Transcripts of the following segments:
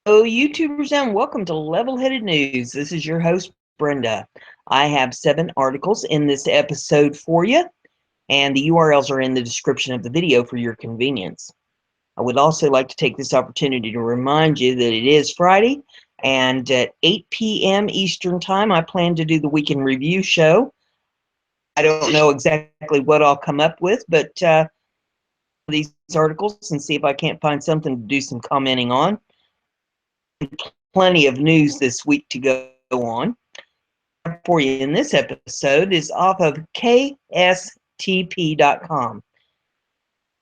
Hello, YouTubers, and welcome to Level-Headed News. This is your host, Brenda. I have 7 articles in this episode for you, and the URLs are in the description of the video for your convenience. I would also like to take this opportunity to remind you that it is Friday, and at 8 p.m. Eastern Time, I plan to do the Weekend Review show. I don't know exactly what I'll come up with, but these articles and see if I can't find something to do some commenting on. Plenty of news this week to go on. For you in this episode is off of KSTP.com.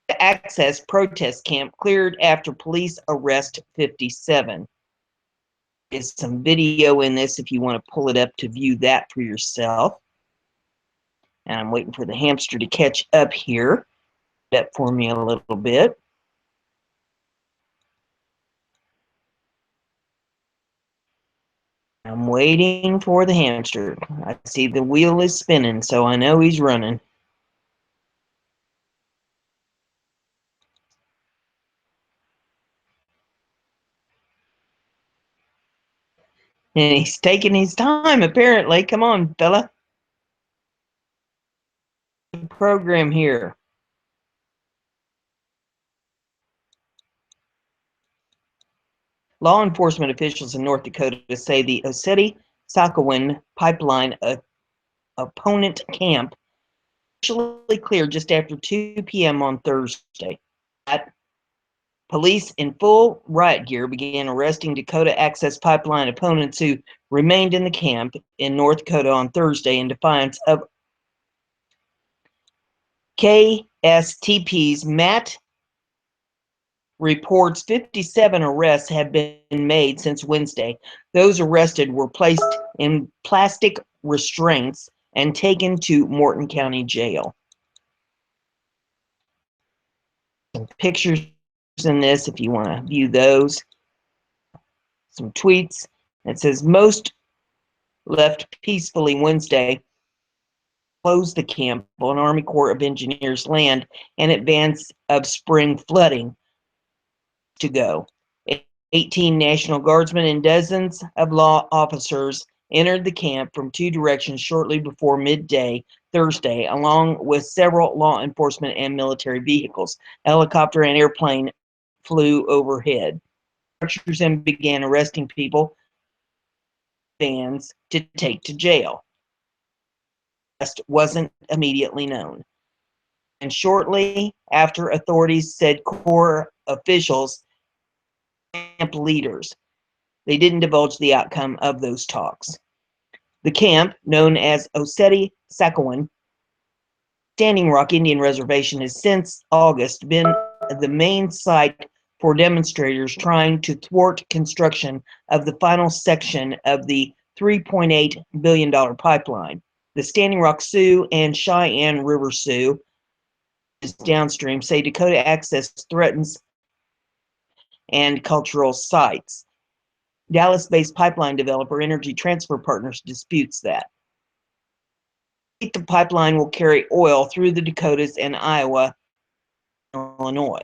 The Access protest camp cleared after police arrest 57. There's some video in this if you want to pull it up to view that for yourself. And I'm waiting for the hamster to catch up here. That for me a little bit. I'm waiting for the hamster. I see the wheel is spinning, so I know he's running. And he's taking his time, apparently. Come on, fella. The program here. Law enforcement officials in North Dakota say the Oseti-Sakowin pipeline opponent camp officially cleared just after 2 p.m. on Thursday. Police in full riot gear began arresting Dakota Access Pipeline opponents who remained in the camp in North Dakota on Thursday in defiance of KSTP's Matt reports 57 arrests have been made since Wednesday. Those arrested were placed in plastic restraints and taken to Morton County Jail. Some pictures in this if you want to view those. Some tweets. It says most left peacefully Wednesday, closed the camp on Army Corps of Engineers land in advance of spring flooding to go. 18 National Guardsmen and dozens of law officers entered the camp from 2 directions shortly before midday Thursday, along with several law enforcement and military vehicles. A helicopter and airplane flew overhead. Archers then began arresting people, vans to take to jail. The rest wasn't immediately known. And shortly after, authorities said Corps officials, camp leaders, they didn't divulge the outcome of those talks. The camp, known as Oseti-Sakowin Standing Rock Indian Reservation, has since August been the main site for demonstrators trying to thwart construction of the final section of the $3.8 billion pipeline. The Standing Rock Sioux and Cheyenne River Sioux downstream say Dakota Access threatens and cultural sites. Dallas-based pipeline developer Energy Transfer Partners disputes that. The pipeline will carry oil through the Dakotas and Iowa, Illinois.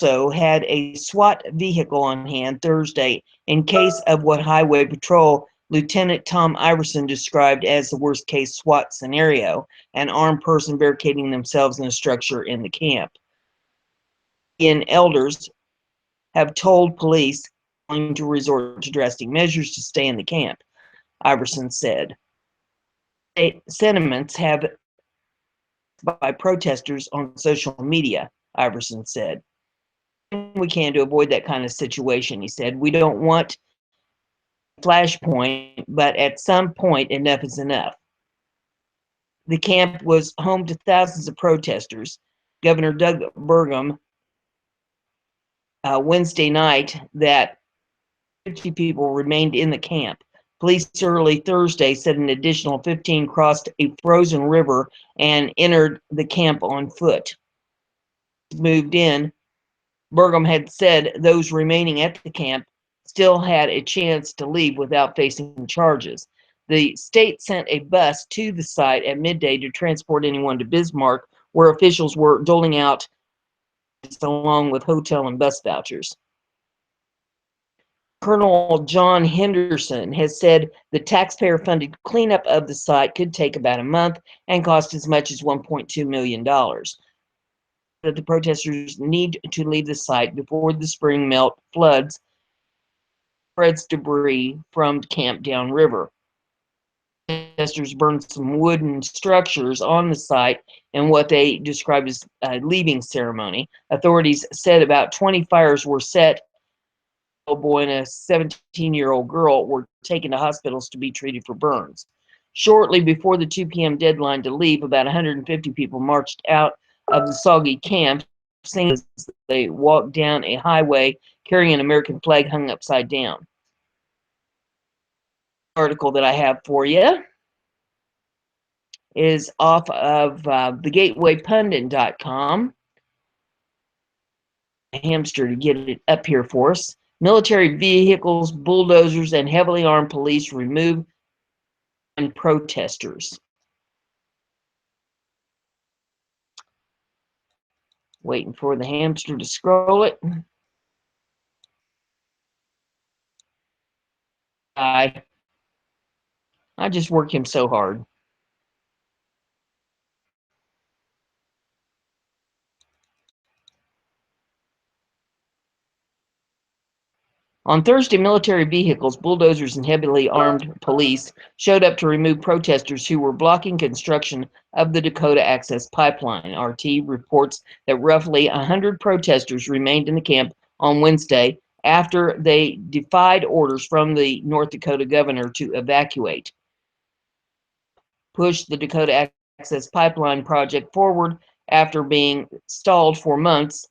Also had a SWAT vehicle on hand Thursday in case of what Highway Patrol Lieutenant Tom Iverson described as the worst-case SWAT scenario, an armed person barricading themselves in a structure in the camp. Elders have told police to resort to drastic measures to stay in the camp, Iverson said. Sentiments have by protesters on social media, Iverson said. We can to avoid that kind of situation, he said. We don't want flashpoint, but at some point, enough is enough. The camp was home to thousands of protesters. Governor Doug Burgum Wednesday night that 50 people remained in the camp. Police early Thursday said an additional 15 crossed a frozen river and entered the camp on foot. Moved in, Burgum had said those remaining at the camp still had a chance to leave without facing charges. The state sent a bus to the site at midday to transport anyone to Bismarck, where officials were doling out along with hotel and bus vouchers. Colonel John Henderson has said the taxpayer-funded cleanup of the site could take about a month and cost as much as $1.2 million. That the protesters need to leave the site before the spring melt floods spreads debris from camp downriver. Protesters burned some wooden structures on the site in what they described as a leaving ceremony. Authorities said about 20 fires were set. A boy and a 17-year-old girl were taken to hospitals to be treated for burns. Shortly before the 2 p.m. deadline to leave, about 150 people marched out of the soggy camp, singing as they walked down a highway carrying an American flag hung upside down. The article that I have for you is off of thegatewaypundit.com. Hamster to get it up here for us. Military vehicles, bulldozers, and heavily armed police remove protesters. Waiting for the hamster to scroll it. I just work him so hard. On Thursday, military vehicles, bulldozers, and heavily armed police showed up to remove protesters who were blocking construction of the Dakota Access Pipeline. RT reports that roughly 100 protesters remained in the camp on Wednesday after they defied orders from the North Dakota governor to evacuate. Push the Dakota Access Pipeline project forward after being stalled for months.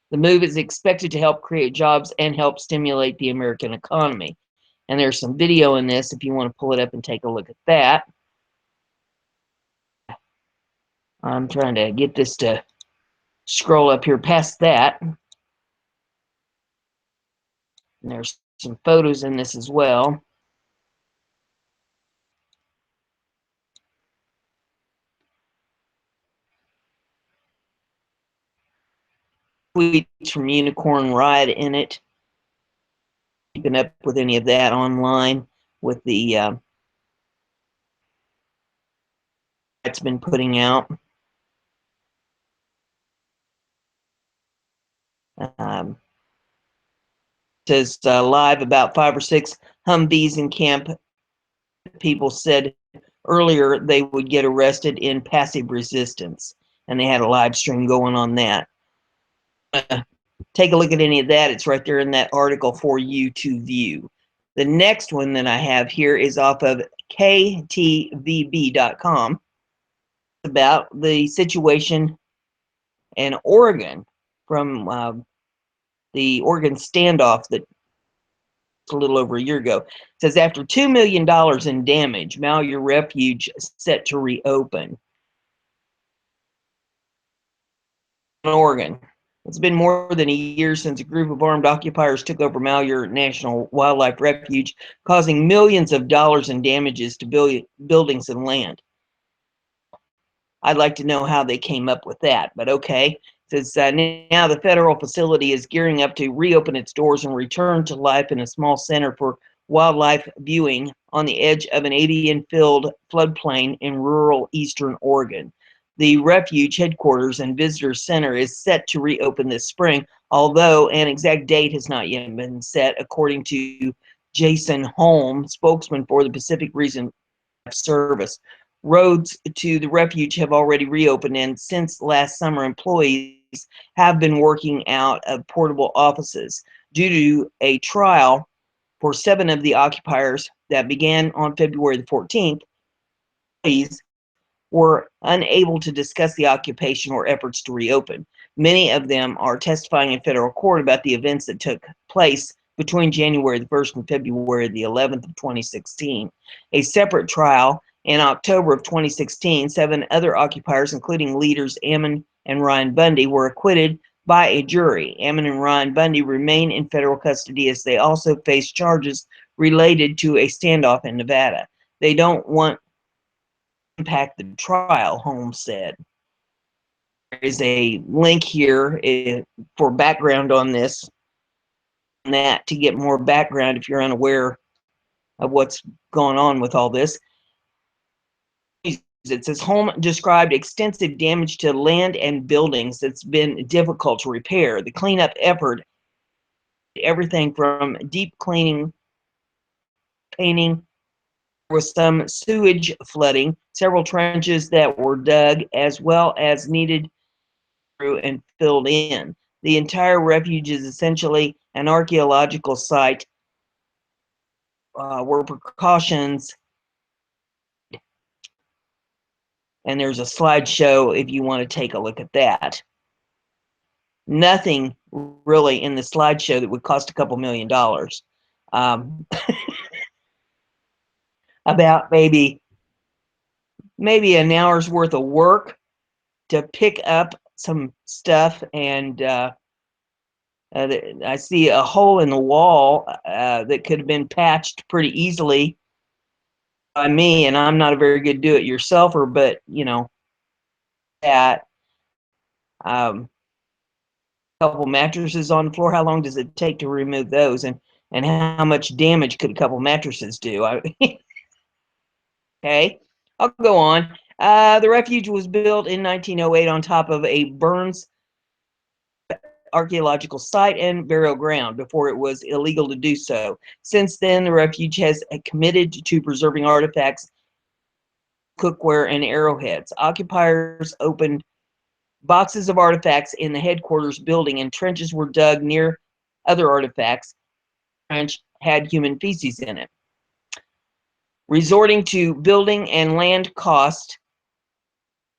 The move is expected to help create jobs and help stimulate the American economy. And there's some video in this if you want to pull it up and take a look at that. I'm trying to get this to scroll up here past that. And there's some photos in this as well. Tweets from Unicorn Ride in it. Keeping up with any of that online with the it's been putting out. Says live about 5 or 6 Humvees in camp. People said earlier they would get arrested in passive resistance, and they had a live stream going on that. Take a look at any of that. It's right there in that article for you to view. The next one that I have here is off of KTVB.com about the situation in Oregon from the Oregon standoff that a little over a year ago. It says after $2 million in damage, Malheur Refuge set to reopen. In Oregon, it's been more than a year since a group of armed occupiers took over Malheur National Wildlife Refuge, causing millions of dollars in damages to buildings and land. I'd like to know how they came up with that, but okay. It says now the federal facility is gearing up to reopen its doors and return to life in a small center for wildlife viewing on the edge of an avian-filled floodplain in rural eastern Oregon. The refuge headquarters and visitor center is set to reopen this spring, although an exact date has not yet been set, according to Jason Holm, spokesman for the Pacific Region Service. Roads to the refuge have already reopened, and since last summer, employees have been working out of portable offices. Due to a trial for 7 of the occupiers that began on February the 14th, employees were unable to discuss the occupation or efforts to reopen. Many of them are testifying in federal court about the events that took place between January the 1st and February the 11th of 2016. A separate trial in October of 2016, 7 other occupiers, including leaders Ammon and Ryan Bundy, were acquitted by a jury. Ammon and Ryan Bundy remain in federal custody as they also face charges related to a standoff in Nevada. They don't want impact the trial, Holmes said. There is a link here for background on this. that to get more background if you're unaware of what's going on with all this. It says home described extensive damage to land and buildings that's been difficult to repair. The cleanup effort, everything from deep cleaning, painting, with some sewage flooding, several trenches that were dug, as well as needed through and filled in. The entire refuge is essentially an archaeological site where precautions, and there's a slideshow if you want to take a look at that. Nothing really in the slideshow that would cost a couple $1 million. About maybe an hour's worth of work to pick up some stuff, and I see a hole in the wall that could have been patched pretty easily by me, and I'm not a very good do-it-yourselfer, but you know that. Couple mattresses on the floor. How long does it take to remove those, and how much damage could a couple mattresses do? Okay, I'll go on. The refuge was built in 1908 on top of a Burns archaeological site and burial ground before it was illegal to do so. Since then, the refuge has committed to preserving artifacts, cookware, and arrowheads. Occupiers opened boxes of artifacts in the headquarters building, and trenches were dug near other artifacts. The trench had human feces in it. Resorting to building and land cost,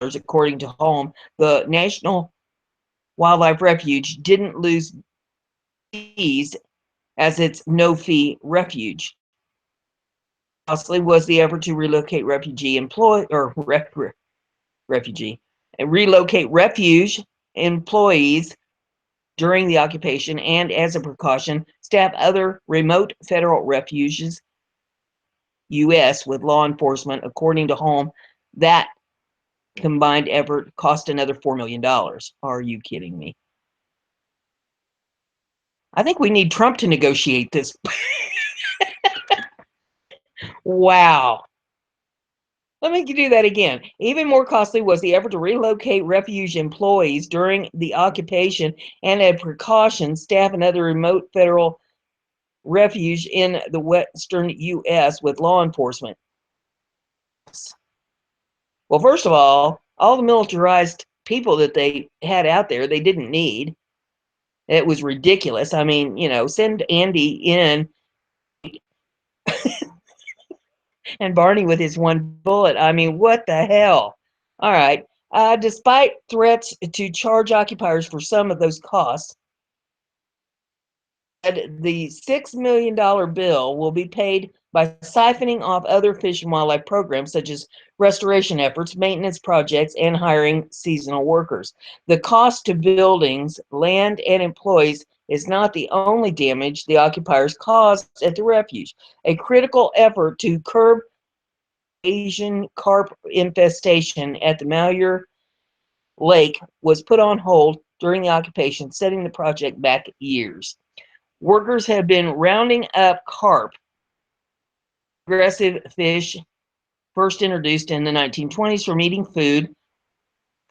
according to Holm, the National Wildlife Refuge didn't lose fees as its no-fee refuge. Costly was the effort to relocate relocate refuge employees during the occupation, and as a precaution, staff other remote federal refuges, U.S., with law enforcement. According to Holm, that combined effort cost another $4 million. Are you kidding me? I think we need Trump to negotiate this. Wow. Let me do that again. Even more costly was the effort to relocate refuge employees during the occupation, and as precaution, staff another remote federal refuge in the western U.S. with law enforcement. Well, first of all the militarized people that they had out there, they didn't need. It was ridiculous. I mean, you know, send Andy in and Barney with his one bullet. I mean, what the hell? All right. Despite threats to charge occupiers for some of those costs, the $6 million bill will be paid by siphoning off other fish and wildlife programs, such as restoration efforts, maintenance projects, and hiring seasonal workers. The cost to buildings, land, and employees is not the only damage the occupiers caused at the refuge. A critical effort to curb Asian carp infestation at the Malheur Lake was put on hold during the occupation, setting the project back years. Workers have been rounding up carp, aggressive fish first introduced in the 1920s, from eating food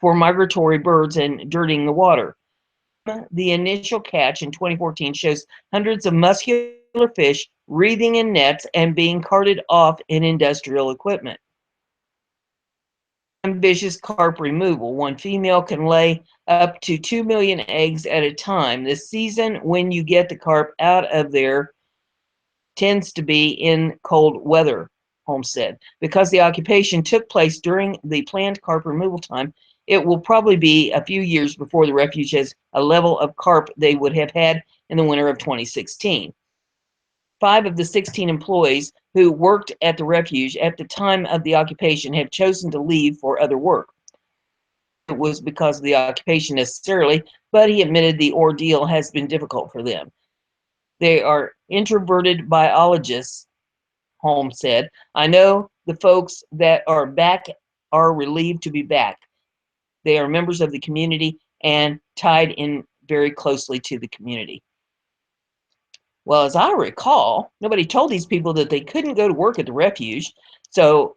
for migratory birds and dirtying the water. The initial catch in 2014 shows hundreds of muscular fish wreathing in nets and being carted off in industrial equipment. Ambitious carp removal. One female can lay up to 2 million eggs at a time. The season when you get the carp out of there tends to be in cold weather, Holmes said. Because the occupation took place during the planned carp removal time, it will probably be a few years before the refuge has a level of carp they would have had in the winter of 2016. 5 of the 16 employees who worked at the refuge at the time of the occupation have chosen to leave for other work. It was because of the occupation necessarily, but he admitted the ordeal has been difficult for them. They are introverted biologists, Holmes said. I know the folks that are back are relieved to be back. They are members of the community and tied in very closely to the community. Well, as I recall, nobody told these people that they couldn't go to work at the refuge. So,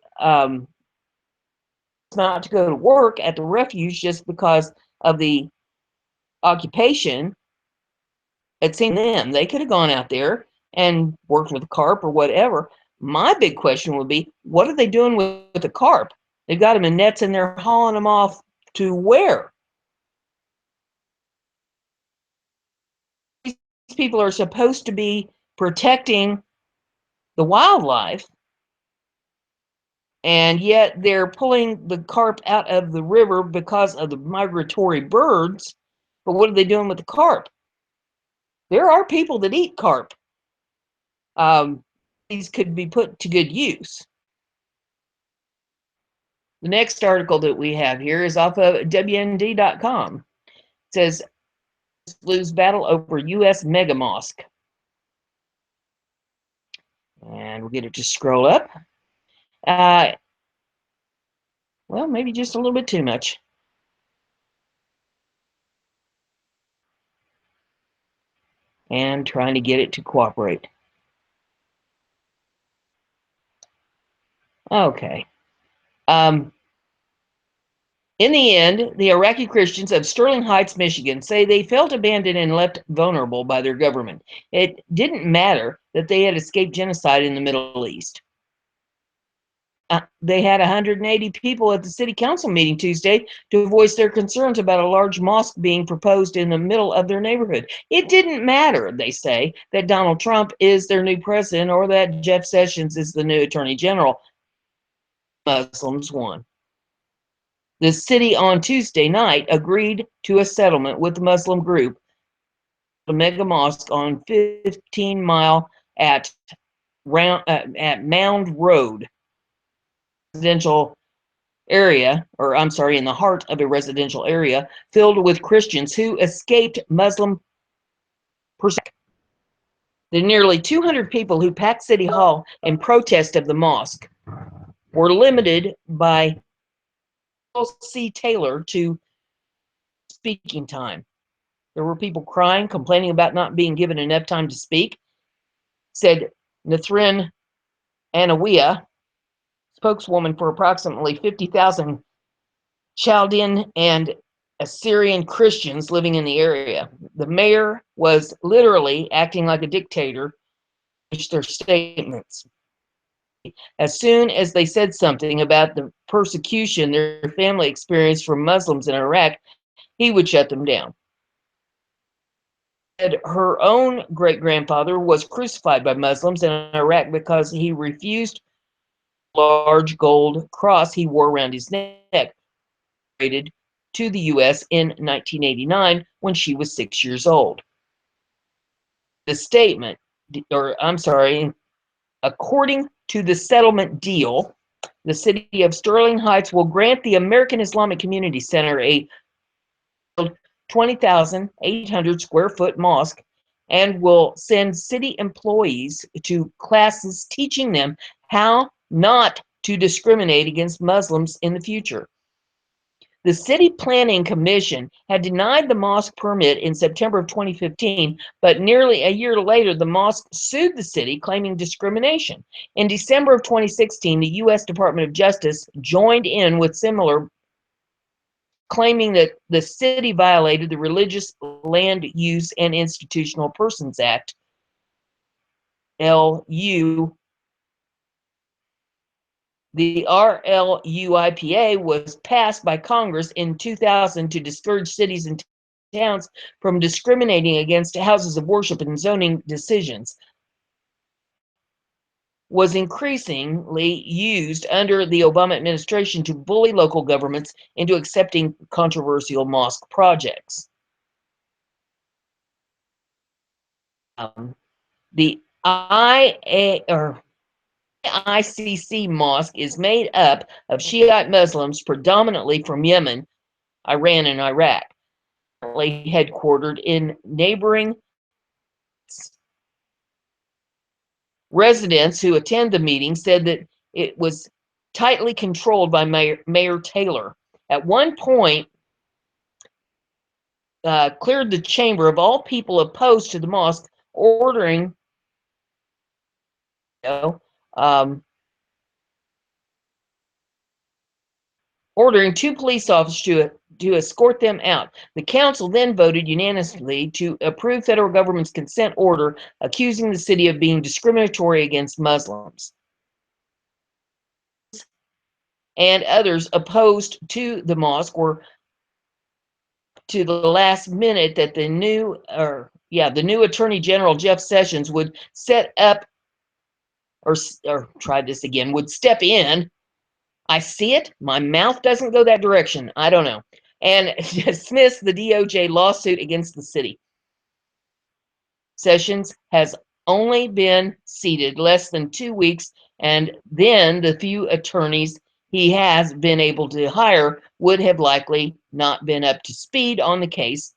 not to go to work at the refuge just because of the occupation. It seemed to them they could have gone out there and worked with the carp or whatever. My big question would be, what are they doing with the carp? They've got them in nets and they're hauling them off to where? These people are supposed to be protecting the wildlife, and yet they're pulling the carp out of the river because of the migratory birds. But what are they doing with the carp? There are people that eat carp. These could be put to good use. The next article that we have here is off of WND.com. It says, lose battle over U.S. mega mosque. And we'll get it to scroll up. Well, maybe just a little bit too much. And trying to get it to cooperate. Okay. In the end, the Iraqi Christians of Sterling Heights, Michigan, say they felt abandoned and left vulnerable by their government. It didn't matter that they had escaped genocide in the Middle East. They had 180 people at the city council meeting Tuesday to voice their concerns about a large mosque being proposed in the middle of their neighborhood. It didn't matter, they say, that Donald Trump is their new president or that Jeff Sessions is the new attorney general. Muslims won. The city on Tuesday night agreed to a settlement with the Muslim group, the mega mosque on 15 Mile at Mound Road, residential area, or I'm sorry, in the heart of a residential area filled with Christians who escaped Muslim persecution. The nearly 200 people who packed City Hall in protest of the mosque were limited by C. Taylor to speaking time. There were people crying, complaining about not being given enough time to speak, said Nathrin Anawiya, spokeswoman for approximately 50,000 Chaldean and Assyrian Christians living in the area. The mayor was literally acting like a dictator in their statements. As soon as they said something about the persecution their family experienced from Muslims in Iraq, he would shut them down. Her own great-grandfather was crucified by Muslims in Iraq because he refused a large gold cross he wore around his neck, to the U.S. in 1989 when she was 6 years old. The statement, or I'm sorry, according to the settlement deal, the city of Sterling Heights will grant the American Islamic Community Center a 20,800 square foot mosque and will send city employees to classes teaching them how not to discriminate against Muslims in the future. The City Planning Commission had denied the mosque permit in September of 2015, but nearly a year later, the mosque sued the city, claiming discrimination. In December of 2016, the U.S. Department of Justice joined in with similar, claiming that the city violated the Religious Land Use and Institutional Persons Act, LU. The RLUIPA was passed by Congress in 2000 to discourage cities and towns from discriminating against houses of worship in zoning decisions. Was increasingly used under the Obama administration to bully local governments into accepting controversial mosque projects. The ICC mosque is made up of Shiite Muslims predominantly from Yemen, Iran, and Iraq, currently headquartered in neighboring. Residents who attend the meeting said that it was tightly controlled by Mayor Taylor. At one point, cleared the chamber of all people opposed to the mosque, ordering um, ordering 2 police officers to escort them out. The council then voted unanimously to approve federal government's consent order accusing the city of being discriminatory against Muslims. And others opposed to the mosque were to the last minute that the new Attorney General Jeff Sessions would set up or try this again, would step in. I see it. My mouth doesn't go that direction. I don't know. And dismiss the DOJ lawsuit against the city. Sessions has only been seated less than 2 weeks, and then the few attorneys he has been able to hire would have likely not been up to speed on the case,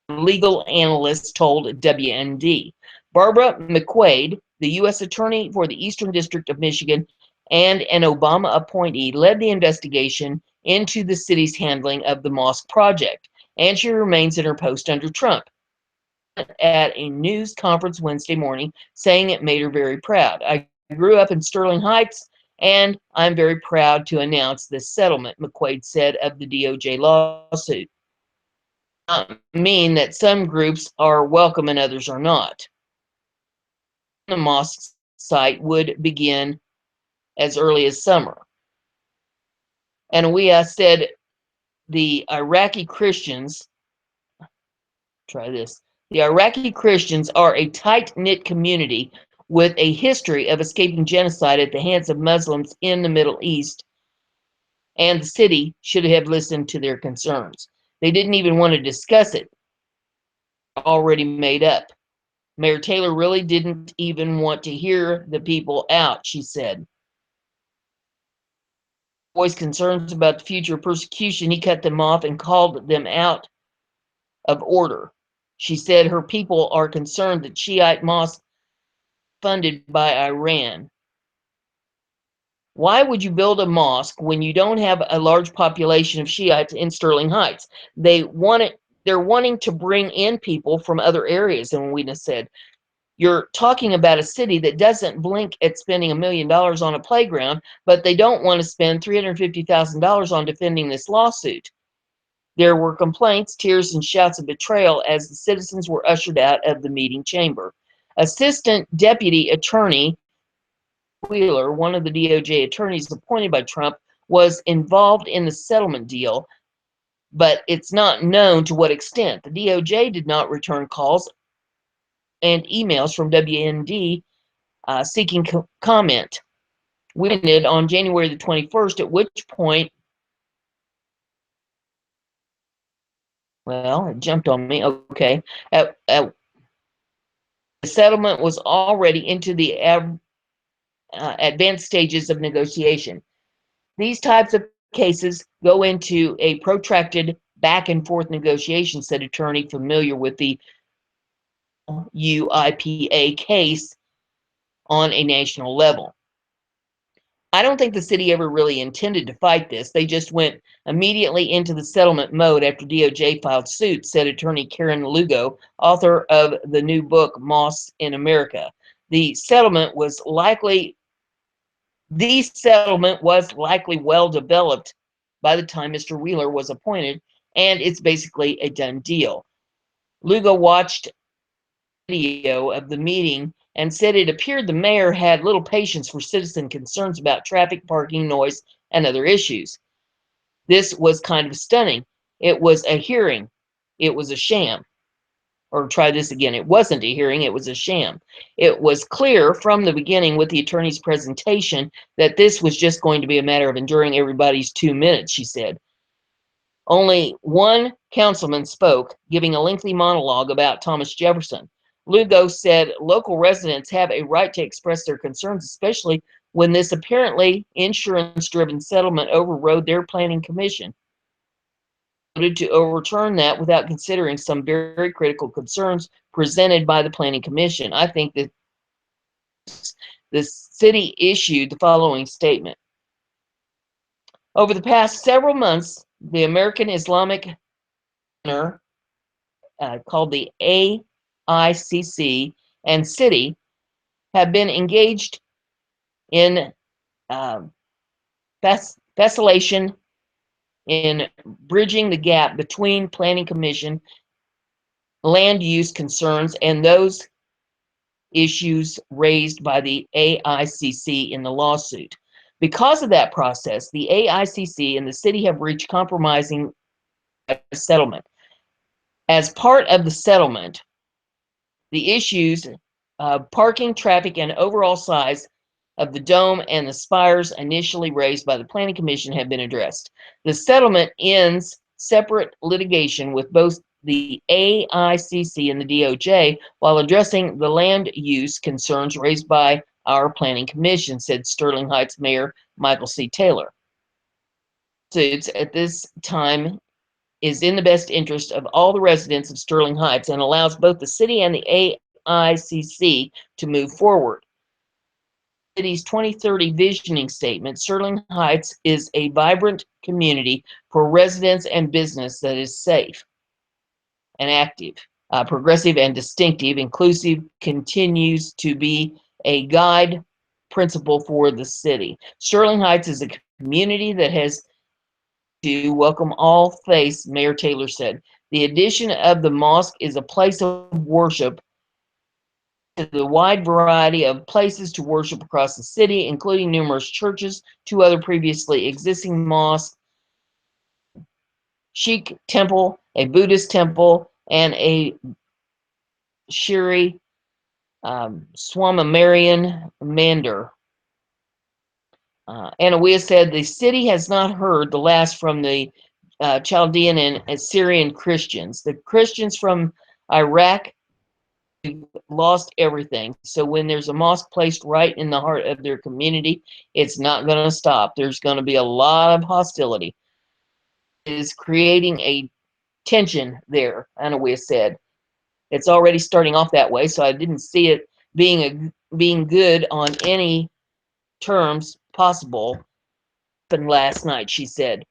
legal analysts told WND. Barbara McQuaid, the U.S. Attorney for the Eastern District of Michigan and an Obama appointee, led the investigation into the city's handling of the mosque project, and she remains in her post under Trump. At a news conference Wednesday morning, saying it made her very proud. I grew up in Sterling Heights, and I'm very proud to announce this settlement, McQuaid said of the DOJ lawsuit. Not mean that some groups are welcome and others are not. The mosque site would begin as early as summer. And we said the Iraqi Christians, try this, the Iraqi Christians are a tight-knit community with a history of escaping genocide at the hands of Muslims in the Middle East, and the city should have listened to their concerns. They didn't even want to discuss it. Already made up. Mayor Taylor really didn't even want to hear the people out, she said. Voiced concerns about the future persecution, he cut them off and called them out of order. She said her people are concerned that Shiite mosques funded by Iran. Why would you build a mosque when you don't have a large population of Shiites in Sterling Heights? They're wanting to bring in people from other areas, and Wena said. You're talking about a city that doesn't blink at spending $1 million on a playground, but they don't want to spend $350,000 on defending this lawsuit. There were complaints, tears, and shouts of betrayal as the citizens were ushered out of the meeting chamber. Assistant Deputy Attorney Wheeler, one of the DOJ attorneys appointed by Trump, was involved in the settlement deal, but it's not known to what extent. The DOJ did not return calls and emails from WND seeking comment. We ended on January the 21st, at which point, well, it jumped on me. Okay. The settlement was already into the advanced stages of negotiation. These types of cases go into a protracted back and forth negotiation, said attorney familiar with the UIPA case on a national level. I don't think the city ever really intended to fight this. They just went immediately into the settlement mode after DOJ filed suit, said attorney Karen Lugo, author of the new book, Mosque in America. The settlement was likely well developed by the time Mr. Wheeler was appointed, and it's basically a done deal. Lugo watched video of the meeting and said it appeared the mayor had little patience for citizen concerns about traffic, parking, noise, and other issues. This was kind of stunning. It was a hearing. It was a sham. Or try this again. It wasn't a hearing. It was a sham. It was clear from the beginning with the attorney's presentation that this was just going to be a matter of enduring everybody's 2 minutes, she said. Only one councilman spoke, giving a lengthy monologue about Thomas Jefferson. Lugo said local residents have a right to express their concerns, especially when this apparently insurance-driven settlement overrode their planning commission. Voted to overturn that without considering some very critical concerns presented by the planning commission. I think that the city issued the following statement. Over the past several months, the American Islamic Center, called the AICC, and city have been engaged in facilitation in bridging the gap between Planning Commission land use concerns and those issues raised by the AICC in the lawsuit. Because of that process, the AICC and the city have reached compromising settlement. As part of the settlement, the issues parking, traffic, and overall size of the dome and the spires initially raised by the Planning Commission have been addressed. The settlement ends separate litigation with both the AICC and the DOJ while addressing the land use concerns raised by our Planning Commission, said Sterling Heights Mayor Michael C. Taylor. Suits at this time is in the best interest of all the residents of Sterling Heights and allows both the city and the AICC to move forward. The city's 2030 visioning statement, Sterling Heights is a vibrant community for residents and business that is safe and active, progressive and distinctive. Inclusive continues to be a guide principle for the city. Sterling Heights is a community that has to welcome all faiths, Mayor Taylor said. The addition of the mosque is a place of worship to the wide variety of places to worship across the city, including numerous churches, two other previously existing mosques, Sikh temple, a Buddhist temple, and a Shri Swaminarayan mandir. Anawia said the city has not heard the last from the Chaldean and Assyrian Christians. The Christians from Iraq lost everything. So when there's a mosque placed right in the heart of their community, it's not going to stop. There's going to be a lot of hostility. It is creating a tension there, Anawia said. It's already starting off that way, so I didn't see it being good on any terms possible. Happened last night, she said.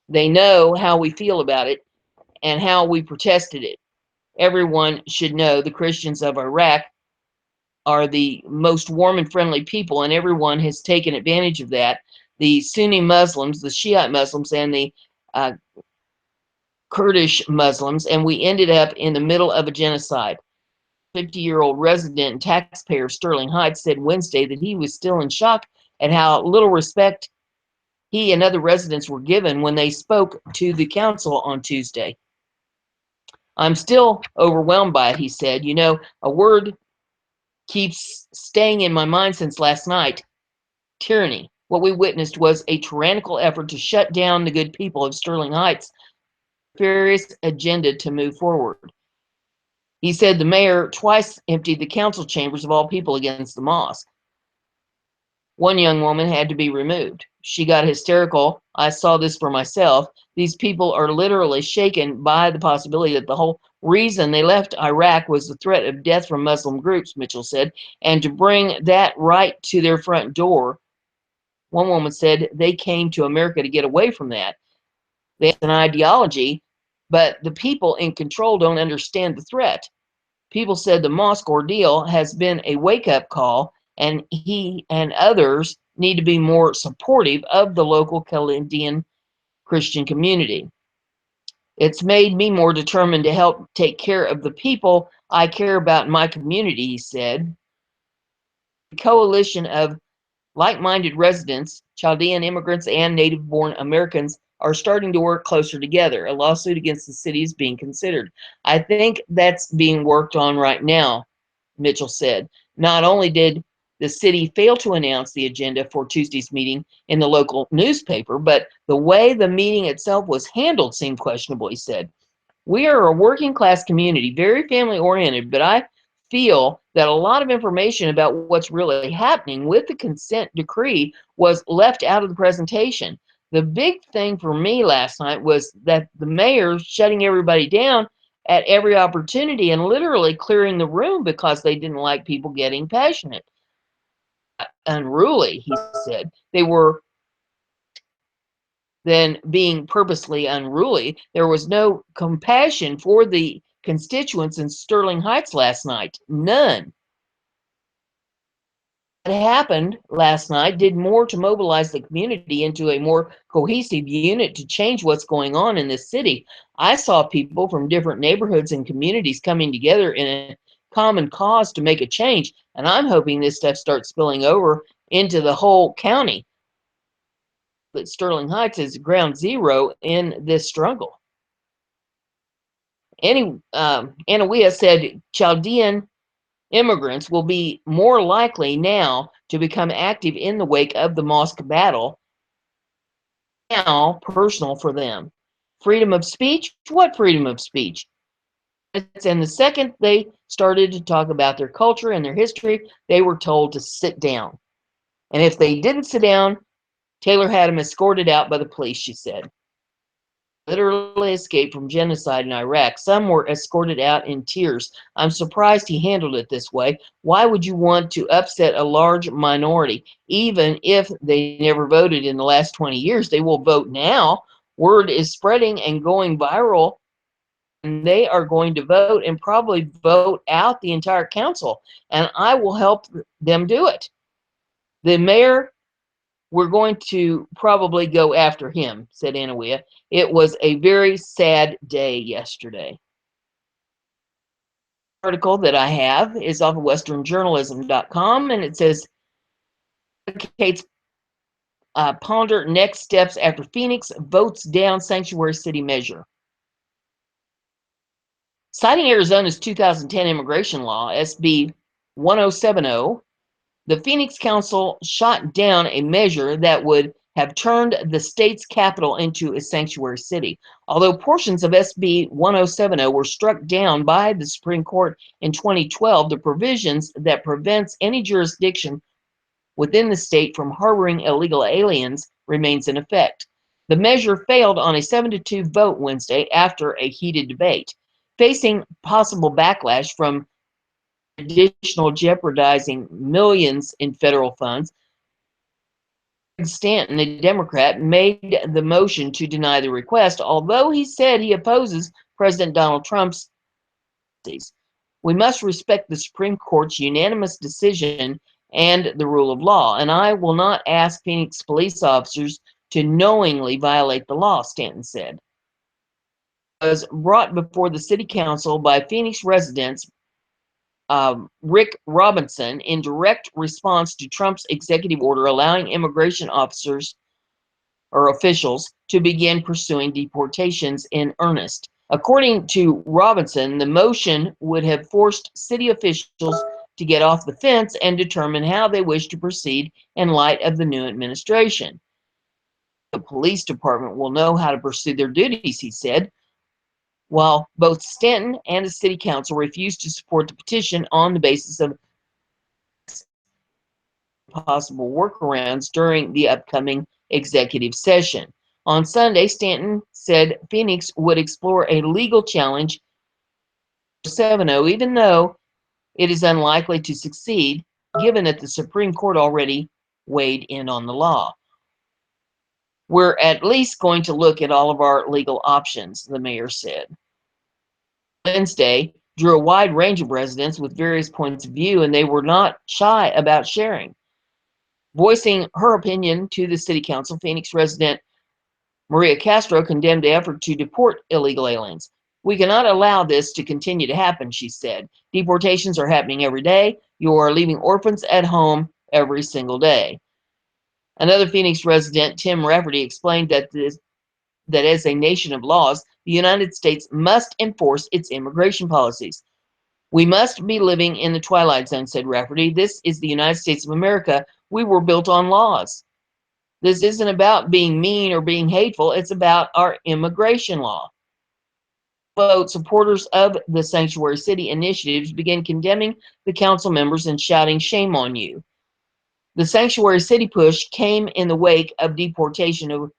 They know how we feel about it and how we protested it. Everyone should know the Christians of Iraq are the most warm and friendly people, and everyone has taken advantage of that. The Sunni Muslims, the Shiite Muslims, and the Kurdish Muslims, and we ended up in the middle of a genocide. 50-year-old resident and taxpayer Sterling Heights said Wednesday that he was still in shock at how little respect he and other residents were given when they spoke to the council on Tuesday. I'm still overwhelmed by it, he said. You know, a word keeps staying in my mind since last night. Tyranny. What we witnessed was a tyrannical effort to shut down the good people of Sterling Heights, various agenda to move forward. He said the mayor twice emptied the council chambers of all people against the mosque. One young woman had to be removed. She got hysterical. I saw this for myself. These people are literally shaken by the possibility that the whole reason they left Iraq was the threat of death from Muslim groups, Mitchell said, and to bring that right to their front door. One woman said they came to America to get away from that. They have an ideology, but the people in control don't understand the threat. People said the mosque ordeal has been a wake-up call, and he and others need to be more supportive of the local Chaldean Christian community. It's made me more determined to help take care of the people I care about in my community, he said. The coalition of like-minded residents, Chaldean immigrants, and native-born Americans are starting to work closer together. A lawsuit against the city is being considered. I think that's being worked on right now, Mitchell said. Not only did the city fail to announce the agenda for Tuesday's meeting in the local newspaper, but the way the meeting itself was handled seemed questionable, he said. We are a working class community, very family oriented, but I feel that a lot of information about what's really happening with the consent decree was left out of the presentation. The big thing for me last night was that the mayor shutting everybody down at every opportunity and literally clearing the room because they didn't like people getting passionate. Unruly, he said. They were then being purposely unruly. There was no compassion for the constituents in Sterling Heights last night. None. happened last night did more to mobilize the community into a more cohesive unit to change what's going on in this city. I saw people from different neighborhoods and communities coming together in a common cause to make a change, and I'm hoping this stuff starts spilling over into the whole county. But Sterling Heights is ground zero in this struggle. Anawea said Chaldean immigrants will be more likely now to become active in the wake of the mosque battle, now personal for them. Freedom of speech? What freedom of speech? And the second they started to talk about their culture and their history, they were told to sit down. And if they didn't sit down, Taylor had them escorted out by the police, she said. Literally escaped from genocide in Iraq. Some were escorted out in tears. I'm surprised he handled it this way. Why would you want to upset a large minority? Even if they never voted in the last 20 years, they will vote now. Word is spreading and going viral, and they are going to vote and probably vote out the entire council, and I will help them do it. The mayor, we're going to probably go after him, said Anawea. It was a very sad day yesterday. The article that I have is off of westernjournalism.com, and it says, advocates ponder next steps after Phoenix votes down sanctuary city measure. Citing Arizona's 2010 immigration law, SB 1070, the Phoenix Council shot down a measure that would have turned the state's capital into a sanctuary city. Although portions of SB 1070 were struck down by the Supreme Court in 2012, the provisions that prevents any jurisdiction within the state from harboring illegal aliens remains in effect. The measure failed on a 7-2 vote Wednesday after a heated debate, facing possible backlash from additional jeopardizing millions in federal funds. Stanton, a Democrat, made the motion to deny the request, although he said he opposes President Donald Trump's policies. We must respect the Supreme Court's unanimous decision and the rule of law, and I will not ask Phoenix police officers to knowingly violate the law, Stanton said. It was brought before the city council by Phoenix residents Rick Robinson in direct response to Trump's executive order allowing immigration officers or officials to begin pursuing deportations in earnest. According to Robinson, the motion would have forced city officials to get off the fence and determine how they wish to proceed in light of the new administration. The police department will know how to pursue their duties, he said. While both Stanton and the city council refused to support the petition on the basis of possible workarounds during the upcoming executive session. On Sunday, Stanton said Phoenix would explore a legal challenge to 70, even though it is unlikely to succeed, given that the Supreme Court already weighed in on the law. We're at least going to look at all of our legal options, the mayor said. Wednesday drew a wide range of residents with various points of view, and they were not shy about sharing. Voicing her opinion to the city council, Phoenix resident Maria Castro condemned the effort to deport illegal aliens. We cannot allow this to continue to happen, she said. Deportations are happening every day. You are leaving orphans at home every single day. Another Phoenix resident, Tim Rafferty, explained that as a nation of laws, the United States must enforce its immigration policies. We must be living in the twilight zone, said Rafferty. This is the United States of America. We were built on laws. This isn't about being mean or being hateful. It's about our immigration law. Vote supporters of the Sanctuary City initiatives began condemning the council members and shouting, "Shame on you." The Sanctuary City push came in the wake of deportation of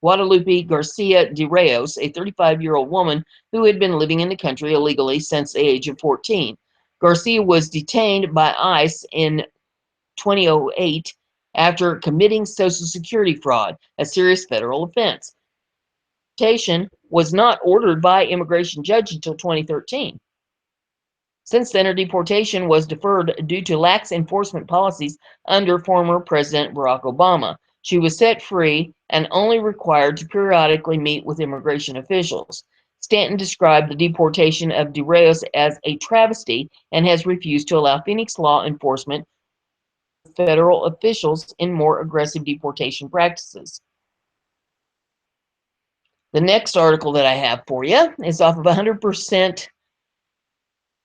Guadalupe Garcia de Reyes, a 35-year-old woman who had been living in the country illegally since the age of 14. Garcia was detained by ICE in 2008 after committing Social Security fraud, a serious federal offense. Deportation was not ordered by immigration judge until 2013. Since then, her deportation was deferred due to lax enforcement policies under former President Barack Obama. She was set free and only required to periodically meet with immigration officials. Stanton described the deportation of DeRios as a travesty and has refused to allow Phoenix law enforcement federal officials in more aggressive deportation practices. The next article that I have for you is off of 100%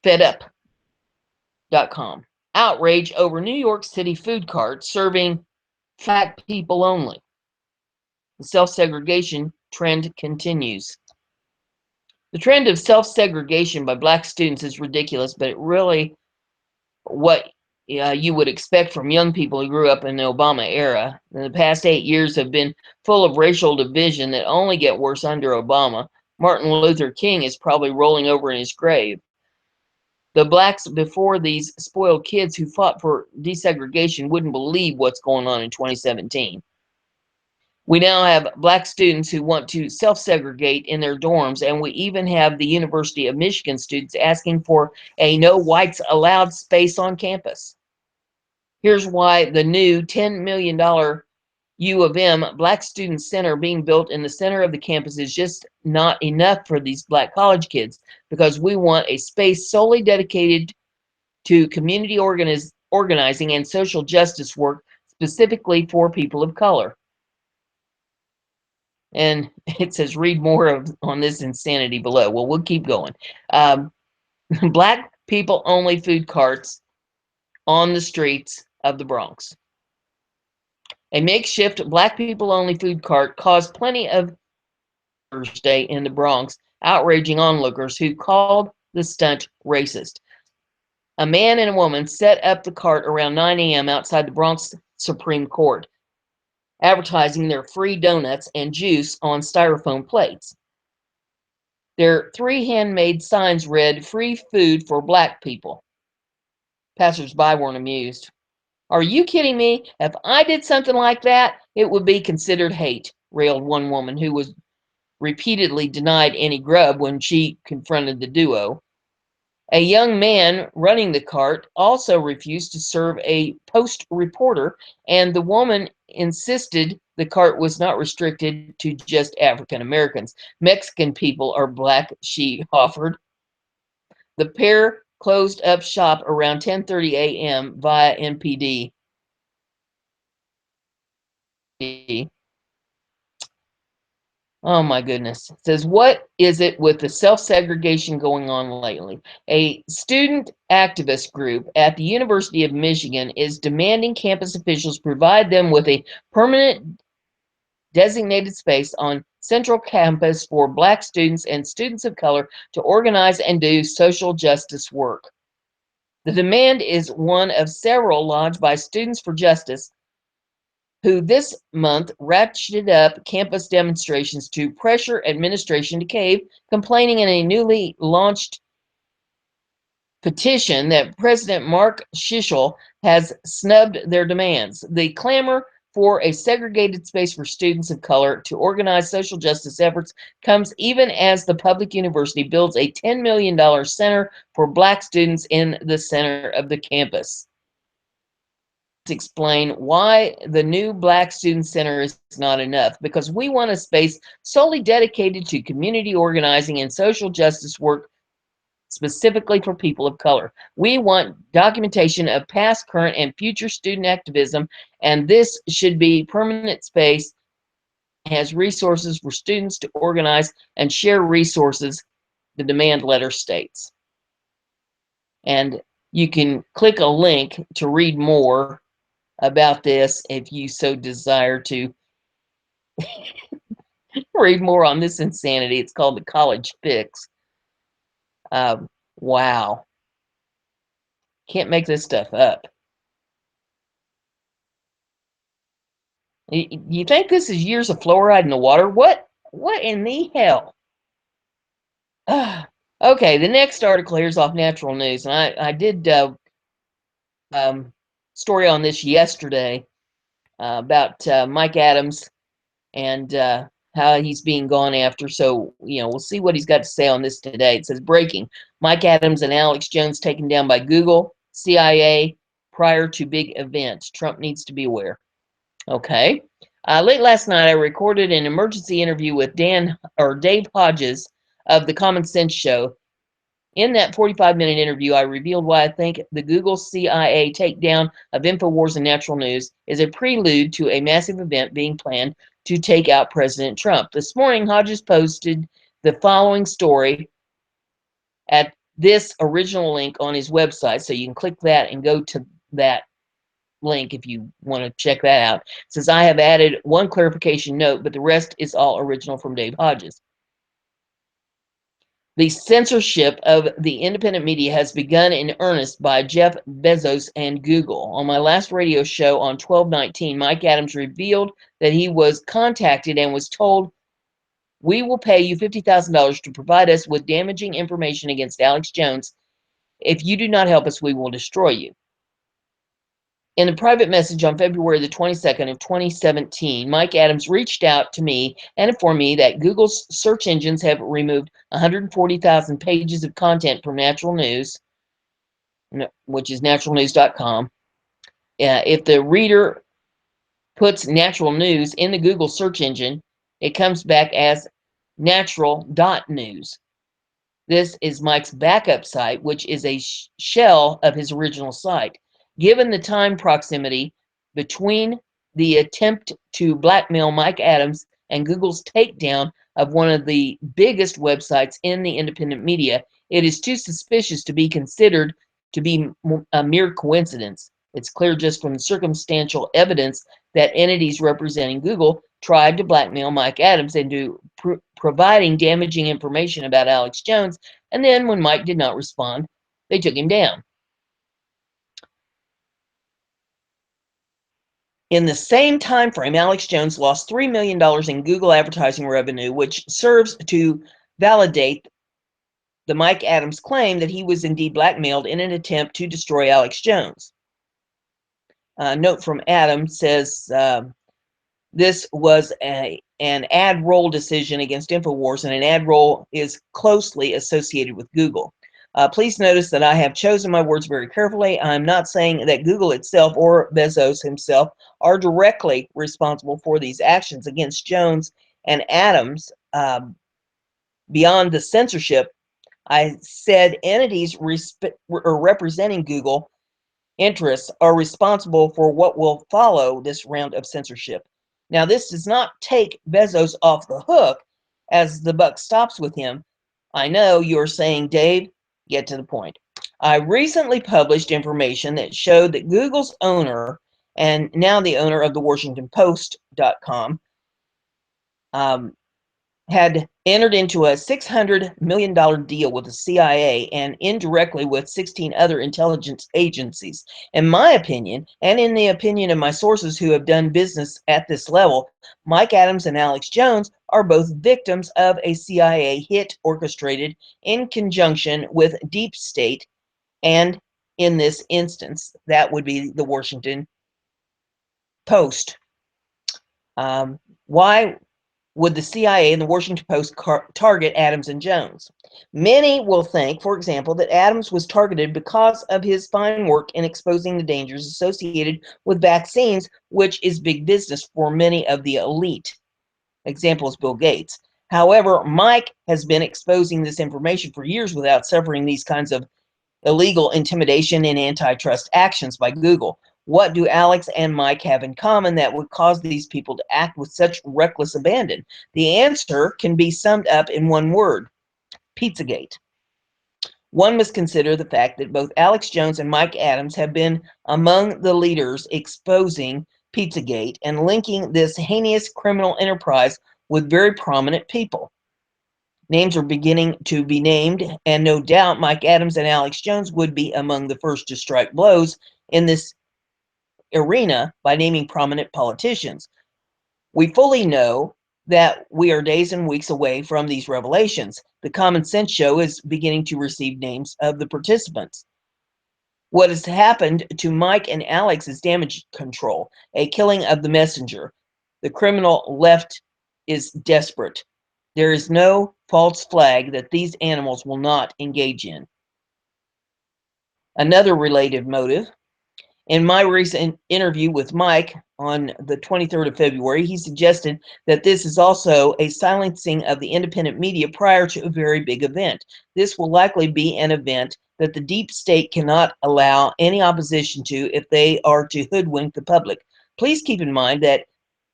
fedup.com. Outrage over New York City food carts serving fat people only. The self-segregation trend continues. The trend of self-segregation by Black students is ridiculous, but it really what you would expect from young people who grew up in the Obama era. The past 8 years have been full of racial division that only get worse under Obama. Martin Luther King is probably rolling over in his grave. The blacks before these spoiled kids who fought for desegregation wouldn't believe what's going on in 2017. We now have Black students who want to self-segregate in their dorms, and we even have the University of Michigan students asking for a no whites allowed space on campus. Here's why the new $10 million U of M Black Student Center being built in the center of the campus is just not enough for these Black college kids, because we want a space solely dedicated to community organizing and social justice work specifically for people of color. And it says, read more on this insanity below. Well, we'll keep going. Black people only food carts on the streets of the Bronx. A makeshift Black people only food cart caused plenty of Thursday in the Bronx, outraging onlookers who called the stunt racist. A man and a woman set up the cart around 9 a.m. outside the Bronx Supreme Court, advertising their free donuts and juice on styrofoam plates. Their 3 handmade signs read, "Free food for Black people." Passers-by weren't amused. "Are you kidding me? If I did something like that, it would be considered hate," railed one woman who was repeatedly denied any grub when she confronted the duo. A young man running the cart also refused to serve a Post reporter, and the woman insisted the cart was not restricted to just African Americans. "Mexican people are Black," she offered. The pair closed up shop around 10:30 a.m. via NPD. Oh my goodness. It says, what is it with the self-segregation going on lately? A student activist group at the University of Michigan is demanding campus officials provide them with a permanent designated space on Central Campus for Black students and students of color to organize and do social justice work. The demand is one of several lodged by Students for Justice, who this month ratcheted up campus demonstrations to pressure administration to cave, complaining in a newly launched petition that President Mark Shishel has snubbed their demands. The clamor for a segregated space for students of color to organize social justice efforts comes even as the public university builds a $10 million center for Black students in the center of the campus. Explain why the new Black Student Center is not enough, because we want a space solely dedicated to community organizing and social justice work specifically for people of color. We want documentation of past, current, and future student activism, and this should be permanent space, has resources for students to organize and share resources, the demand letter states. And you can click a link to read more about this if you so desire to read more on this insanity. It's called The College Fix. Wow. Can't make this stuff up. You think this is years of fluoride in the water? What in the hell? Okay, the next article here is off Natural News, and I did story on this yesterday about Mike Adams and how he's being gone after. So, we'll see what he's got to say on this today. It says, breaking: Mike Adams and Alex Jones taken down by Google, CIA prior to big event. Trump needs to be aware. Okay. Late last night, I recorded an emergency interview with Dave Hodges of the Common Sense Show. In that 45-minute interview, I revealed why I think the Google CIA takedown of InfoWars and Natural News is a prelude to a massive event being planned to take out President Trump. This morning, Hodges posted the following story at this original link on his website. So you can click that and go to that link if you want to check that out. It says, I have added one clarification note, but the rest is all original from Dave Hodges. The censorship of the independent media has begun in earnest by Jeff Bezos and Google. On my last radio show on 12/19, Mike Adams revealed that he was contacted and was told, we will pay you $50,000 to provide us with damaging information against Alex Jones. If you do not help us, we will destroy you. In a private message on February the 22nd of 2017, Mike Adams reached out to me and informed me that Google's search engines have removed 140,000 pages of content from Natural News, which is naturalnews.com. If the reader puts Natural News in the Google search engine, it comes back as natural.news. This is Mike's backup site, which is a shell of his original site. Given the time proximity between the attempt to blackmail Mike Adams and Google's takedown of one of the biggest websites in the independent media, it is too suspicious to be considered to be a mere coincidence. It's clear just from the circumstantial evidence that entities representing Google tried to blackmail Mike Adams into providing damaging information about Alex Jones, and then when Mike did not respond, they took him down. In the same time frame, Alex Jones lost $3 million in Google advertising revenue, which serves to validate the Mike Adams claim that he was indeed blackmailed in an attempt to destroy Alex Jones. Note from Adams says, this was an ad roll decision against InfoWars, and an ad roll is closely associated with Google. Please notice that I have chosen my words very carefully. I'm not saying that Google itself or Bezos himself are directly responsible for these actions against Jones and Adams. Beyond the censorship, I said entities representing Google interests are responsible for what will follow this round of censorship. Now, this does not take Bezos off the hook, as the buck stops with him. I know you're saying, Dave, get to the point. I recently published information that showed that Google's owner, and now the owner of the WashingtonPost.com, had entered into a $600 million deal with the CIA and indirectly with 16 other intelligence agencies. In my opinion, and in the opinion of my sources who have done business at this level, Mike Adams and Alex Jones are both victims of a CIA hit orchestrated in conjunction with Deep State, and in this instance, that would be the Washington Post. Why would the CIA and the Washington Post target Adams and Jones? Many will think, for example, that Adams was targeted because of his fine work in exposing the dangers associated with vaccines, which is big business for many of the elite. Example is Bill Gates. However, Mike has been exposing this information for years without suffering these kinds of illegal intimidation and antitrust actions by Google. What do Alex and Mike have in common that would cause these people to act with such reckless abandon? The answer can be summed up in one word: Pizzagate. One must consider the fact that both Alex Jones and Mike Adams have been among the leaders exposing Pizzagate and linking this heinous criminal enterprise with very prominent people. Names are beginning to be named, and no doubt Mike Adams and Alex Jones would be among the first to strike blows in this arena by naming prominent politicians. We fully know that we are days and weeks away from these revelations. The Common Sense Show is beginning to receive names of the participants. What has happened to Mike and Alex is damage control, a killing of the messenger. The criminal left is desperate. There is no false flag that these animals will not engage in. Another related motive. In my recent interview with Mike on the 23rd of February, he suggested that this is also a silencing of the independent media prior to a very big event. This will likely be an event that the deep state cannot allow any opposition to if they are to hoodwink the public. Please keep in mind that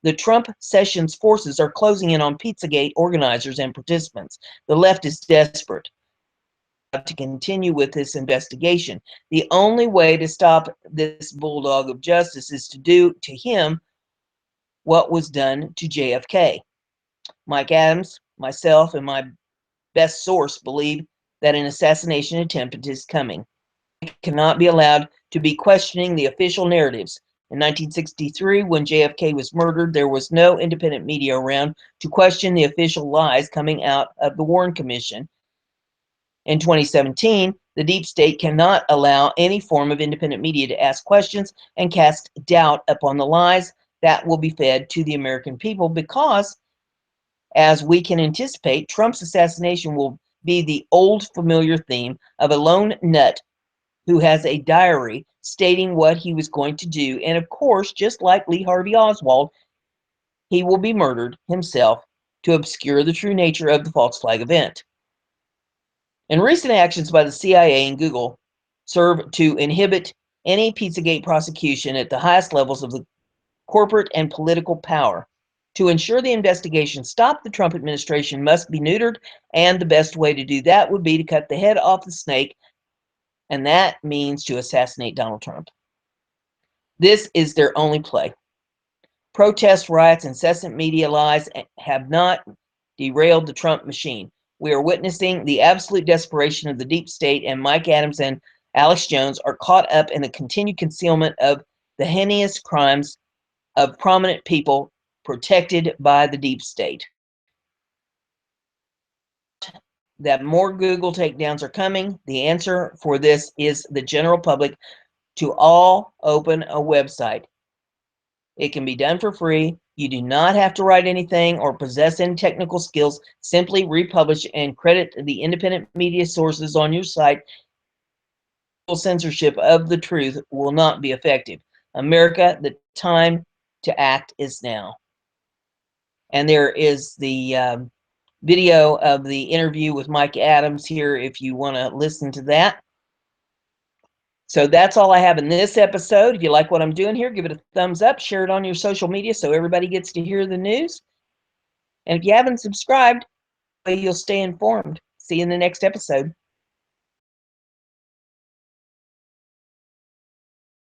the Trump Sessions forces are closing in on Pizzagate organizers and participants. The left is desperate to continue with this investigation. The only way to stop this bulldog of justice is to do to him what was done to JFK. Mike Adams, myself, and my best source believe that an assassination attempt is coming. It cannot be allowed to be questioning the official narratives. In 1963, when JFK was murdered, there was no independent media around to question the official lies coming out of the Warren Commission. In 2017, the deep state cannot allow any form of independent media to ask questions and cast doubt upon the lies that will be fed to the American people because, as we can anticipate, Trump's assassination will be the old familiar theme of a lone nut who has a diary stating what he was going to do. And of course, just like Lee Harvey Oswald, he will be murdered himself to obscure the true nature of the false flag event. And recent actions by the CIA and Google serve to inhibit any Pizzagate prosecution at the highest levels of the corporate and political power. To ensure the investigation stop, the Trump administration must be neutered, and the best way to do that would be to cut the head off the snake, and that means to assassinate Donald Trump. This is their only play. Protest riots, incessant media lies have not derailed the Trump machine. We are witnessing the absolute desperation of the deep state, and Mike Adams and Alex Jones are caught up in the continued concealment of the heinous crimes of prominent people protected by the deep state. That more Google takedowns are coming. The answer for this is the general public to all open a website. It can be done for free. You do not have to write anything or possess any technical skills. Simply republish and credit the independent media sources on your site. Censorship of the truth will not be effective. America, the time to act is now. And there is the video of the interview with Mike Adams here if you want to listen to that. So that's all I have in this episode. If you like what I'm doing here, give it a thumbs up, share it on your social media so everybody gets to hear the news. And if you haven't subscribed, you'll stay informed. See you in the next episode.